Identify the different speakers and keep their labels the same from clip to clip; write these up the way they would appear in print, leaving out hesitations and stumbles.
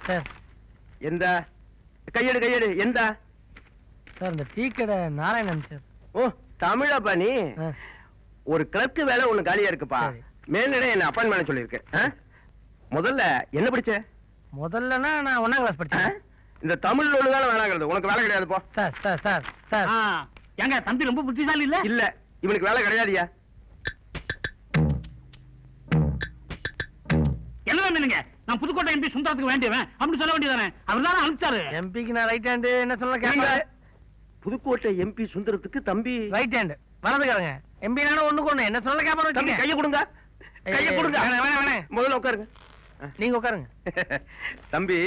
Speaker 1: Sir.
Speaker 2: எந்த கையெடு எந்த
Speaker 1: சார் இந்த டீ கடை நாராயணன் சார்.
Speaker 2: ஓ தமிழப்பா நீ. ஒரு கிளர்க்கு வேலை ஒண்ணு காலியா இருக்குப்பா. மேல்நிலை என்ன அப்பாயின்மெண்ட் சொல்லியிருக்கேன். முதல்ல என்ன படிச்ச?
Speaker 1: முதல்லனா நான் 1ஆம் கிளாஸ் படிச்சேன்.
Speaker 2: இந்த தமிழ் ஒழுங்கான வேணாங்கிறது உனக்கு வேலை கிடையாது போ.
Speaker 1: சார் சார் சார் சார்
Speaker 3: ஏங்க தம்பி ரொம்ப புத்திசாலி இல்ல?
Speaker 2: இல்ல இவனுக்கு வேலை கிடையாதுயா.
Speaker 3: என்ன நீங்க நான் புதுக்கோட்டை எம்பி சுந்தரத்துக்கு வேண்டியவன் அப்படி சொல்ல வேண்டியதானே? அவர் தானே அனுப்பிச்சாரு.
Speaker 1: எம்பிக்கு நான் ரைட் ஹேண்ட் என்ன சொல்ல கேட்க.
Speaker 2: புதுக்கோட்டை எம்பி சுந்தரத்துக்கு தம்பி
Speaker 1: ரைட் ஹேண்ட் வலதுக்காரங்க. எம்பி நானும் ஒண்ணுக்கு ஒண்ணு என்ன சொல்ல கேட்பாரு.
Speaker 2: கையை கொடுங்க கையை கொடுங்க. முதல்ல உட்காருங்க.
Speaker 1: நீங்க உட்காருங்க.
Speaker 2: தம்பி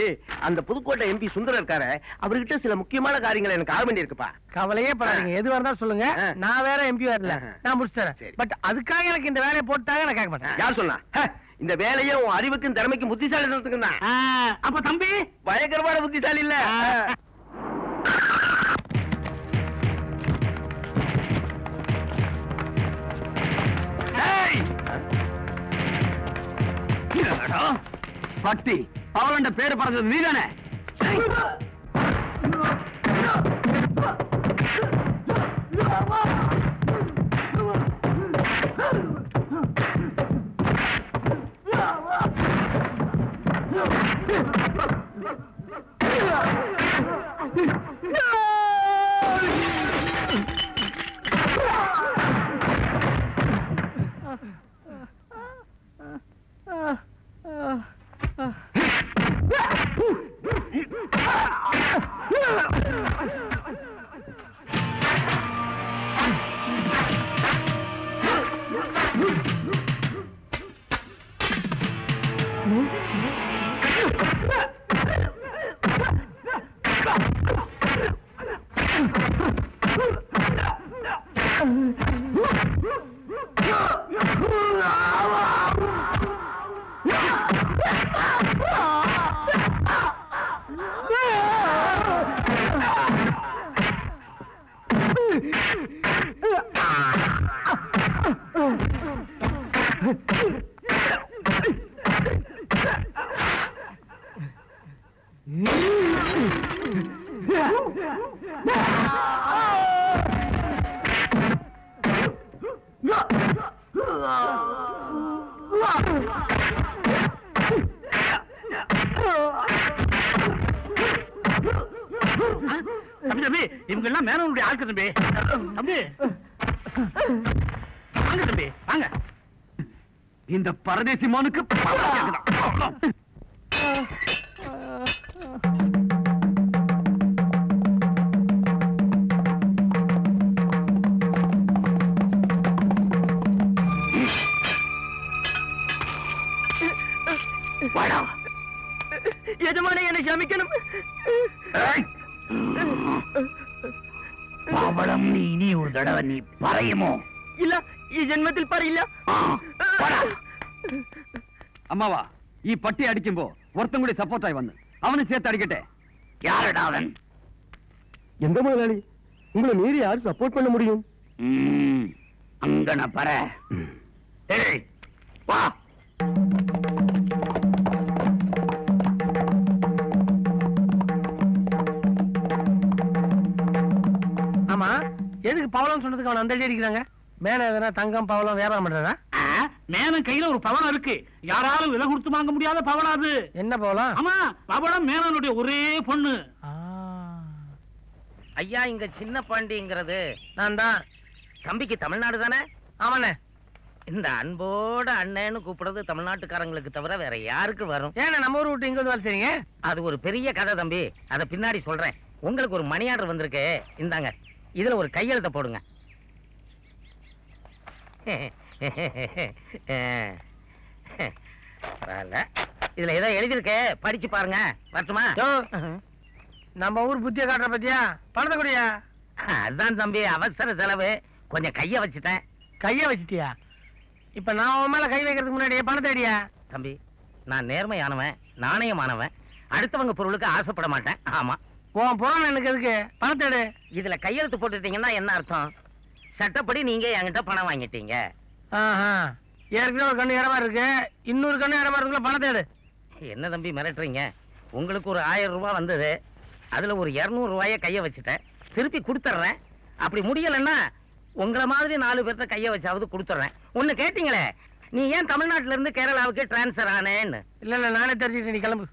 Speaker 2: அந்த புதுக்கோட்டை எம்பி சுந்தரம் இருக்காரு, அவர்கிட்ட சில முக்கியமான காரியங்களை எனக்கு ஆக வேண்டி இருக்குப்பா.
Speaker 1: கவலையே படாதீங்க, எதுவா இருந்தாலும் சொல்லுங்க. நான் வேற எம்பி வரல, நான் முடிச்சுறேன். பட் அதுக்காக எனக்கு இந்த வேலையை போட்டாங்க நான் கேட்க மாட்டேன்.
Speaker 2: யார் சொன்னா? இந்த வேலையை உன் அறிவுக்கும் திறமைக்கும் புத்திசாலித்தனத்துக்கும் தான்.
Speaker 3: அப்ப தம்பி
Speaker 2: பயங்கரமான புத்திசாலி இல்ல.
Speaker 3: பட்டி பவளண்ட பேரு பறந்தது நீதானே? இவங்க எல்லாம் மேனனுடைய ஆட்கள் தம்பி. தம்பி வாங்க தம்பி வாங்க. இந்த பரதேசி மானுக்கு
Speaker 1: எஜமானே என்னை ക്ഷമിക്കണം.
Speaker 3: പാവളം നീ ഇനി ഒരു തടവ നീ പറയുമോ?
Speaker 1: ഇല്ല, ഈ ജന്മത്തിൽ പറയില്ല.
Speaker 3: അമ്മാവാ ഈ പട്ടി അടിക്കുമ്പോ ഒരുത്തം കൂടി സപ്പോർട്ടായി വന്ന് അവന് ചേർത്ത് അടിക്കട്ടെ. யாரடா அவன்?
Speaker 2: எந்த முதலாளி உங்களை மீறி யாரு சப்போர்ட் பண்ண முடியும்?
Speaker 3: அங்கன பர. ஏய் வா.
Speaker 1: ஆமா, எதுக்கு பவளம் சொன்னதுக்கு அவன் அந்த அடிக்கிறாங்க? மேல எதனா தங்கம் பவளம் வியாபாரம் பண்றதா?
Speaker 3: மேனன் கையில ஒரு பவளம் இருக்கு, யாராலும் விலை கொடுத்து வாங்க முடியாத பவளம் அது.
Speaker 1: என்ன பவளம்?
Speaker 3: ஆமா, பவளம் மேனனுடைய ஒரே பொண்ணு.
Speaker 4: ஐயா, இங்க சின்ன பாண்டிங்கிறது
Speaker 1: நான் தான்.
Speaker 4: தம்பிக்கு தமிழ்நாடு தானே?
Speaker 1: ஆமாண்ணே.
Speaker 4: இந்த அன்போட அண்ணன்னு கூப்பிடுறது தமிழ்நாட்டுக்காரங்களுக்கு தவிர வேற யாருக்கு வரும்?
Speaker 1: ஏன்னா நம்ம ஊர் விட்டு இங்க வந்து வேலை செய்றீங்க?
Speaker 4: அது ஒரு பெரிய கதை தம்பி, அத பின்னாடி சொல்றேன். உங்களுக்கு ஒரு மணி ஆர்டர் வந்திருக்கு, இந்தாங்க. இதுல ஒரு கையெழுத்த போடுங்க. இதுல ஏதோ எழுதிருக்கு, படிச்சு பாருங்க. வரட்டுமா?
Speaker 1: நம்ம ஊர் புத்திய காட்டுற பத்தியா? பணத்தை கூடியா?
Speaker 4: அதுதான் தம்பி, அவசர செலவு, கொஞ்சம் கைய வச்சுட்டேன்.
Speaker 1: கைய வச்சுட்டியா? இப்ப நான் உன் மேல கை வைக்கிறதுக்கு முன்னாடி பணத்தை அடியா?
Speaker 4: தம்பி, நான் நேர்மையானவன், நாணயமானவன், அடுத்தவங்க பொருளுக்கு ஆசைப்பட மாட்டேன். ஆமா,
Speaker 1: உன் பொருள் எனக்கு எதுக்கு? பணத்தை எடு.
Speaker 4: இதுல கையெழுத்து போட்டுட்டீங்கன்னா என்ன அர்த்தம்? சட்டப்படி நீங்க என்கிட்ட பணம் வாங்கிட்டீங்க.
Speaker 1: ஏற்கனவே ஒரு கண்ணு இடமா இருக்கு, இன்னொரு கண்ணு இடமா இருக்குல்ல, பணத்தை எடு.
Speaker 4: என்ன தம்பி மிரட்டுறீங்க? உங்களுக்கு ஒரு 1000 ரூபாய் வந்தது, அதுல ஒரு 200 ரூபாய கைய வச்சுட்டேன், திருப்பி கொடுத்துறேன். அப்படி முடியலன்னா உங்களை மாதிரி 4 பேர்த்த கைய வச்சாவது கொடுத்துறேன். ஒண்ணு கேட்டீங்களே, நீ ஏன் தமிழ்நாட்டுல இருந்து கேரளாவுக்கு டிரான்ஸ்பர் ஆனேன்னு?
Speaker 1: இல்ல நானே தெரிஞ்சுட்டு நீ கிளம்பு.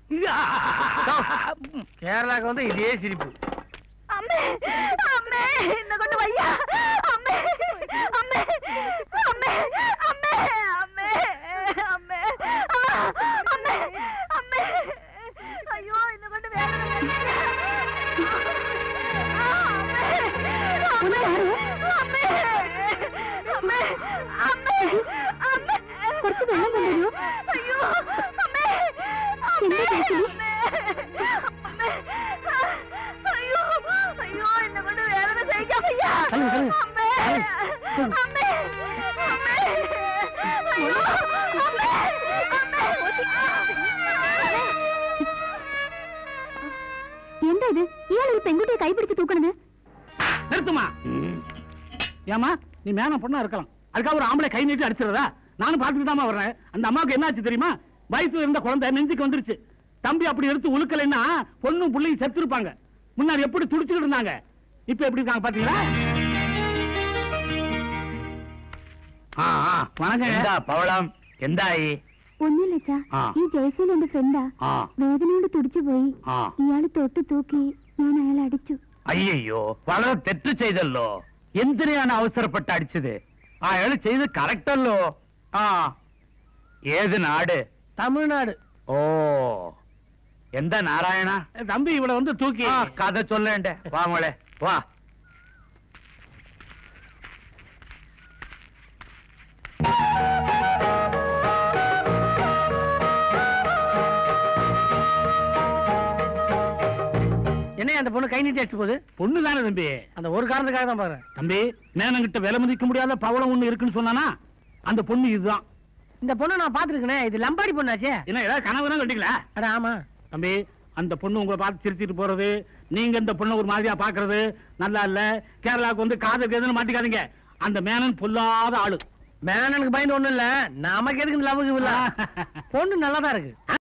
Speaker 1: கேரளாக்கு வந்து இதே சிரிப்பு.
Speaker 5: அம்மே அம்மே என்ன கொண்டு வையா. அம்மே அம்மே அம்மே அம்மே அம்மே அம்மே அம்மே அம்மே ஐயோ என்ன கொண்டு வேற കുറച്ച് വെള്ളം കൊണ്ടുവരൂ. അയ്യോ അമ്മേ അയ്യോ അയ്യോ എന്നെ കൊണ്ട് വേദന സഹിക്കാൻ വയ്യ. അമ്മേ അമ്മേ അമ്മേ അയ്യോ അമ്മേ എന്താ ഇത്? ഇയാൾ ഒരു പെൺകുട്ടിയെ കൈപിടിച്ച് തൂക്കണത്
Speaker 1: நிறுத்துமா. ஏமா நீ மேன பொண்ணா இருக்கலாம், அதுக்காக ஒரு ஆம்பளை கை நீட்டி அடிச்சிருதா? நானும் பார்த்துட்டு தான் வர்றேன். அந்த அம்மாவுக்கு என்னாச்சு தெரியுமா? வயசுல இருந்த குழந்தை நெஞ்சுக்கு வந்துருச்சு. தம்பி அப்படி எடுத்து உழுக்கலைன்னா பொண்ணும் புள்ளையும் செத்து இருப்பாங்க. முன்னாடி எப்படி துடிச்சுக்கிட்டு இருந்தாங்க, இப்ப எப்படி இருக்காங்க பாத்தீங்களா? வணக்கம். பவளம் എന്തായി?
Speaker 5: ഒന്നുമില്ല, ഈ ജയസീൽ എന്റെ ഫ്രണ്ടാ. വേദനയോട് തുടിച്ചു പോയി. ഇയാള് തൊട്ട് തൂക്കി ഞാൻ അയാളെ അടിച്ചു.
Speaker 1: അയ്യോ, വളരെ തെറ്റ് ചെയ്തല്ലോ. എന്തിനാണ് അവസരപ്പെട്ട് അടിച്ചത്? അയാള് ചെയ്ത് കറക്റ്റല്ലോ. ഏത് നാട്? തമിഴ്നാട്. ഓ, എന്താ നാരായണ തമ്പി ഇവിടെ വന്ന് തൂക്കി കഥ ചൊല്ലേണ്ടേ? വാ മോളെ വാ. என்ன அந்த பொண்ணு கை நீட்டி அடிச்சு போகுது? பொண்ணு தானே தம்பி, அந்த ஒரு காரணத்துக்காக தான் பாரு. தம்பி, மேனங்கிட்ட விலை மதிக்க முடியாத பவளம் ஒண்ணு இருக்குன்னு சொன்னானா அந்த பொண்ணு இதுதான். இந்த பொண்ணு நான் பாத்துருக்கேன், இது லம்பாடி பொண்ணாச்சே. என்ன ஏதாவது கனவு தான் கட்டிங்களா? அட ஆமா தம்பி, அந்த பொண்ணு உங்களை பார்த்து சிரிச்சிட்டு போறது, நீங்க இந்த பொண்ணை ஒரு மாதிரியா பாக்குறது நல்லா இல்ல. கேரளாவுக்கு வந்து காதலுக்கு எதுன்னு மாட்டிக்காதீங்க. அந்த மேனன் பொல்லாத ஆளு. மேனனுக்கு பயந்து ஒண்ணும் இல்ல, நமக்கு எதுக்கு லவ்வுக்கு இல்ல. பொண்ணு நல்லாதான் இருக்கு.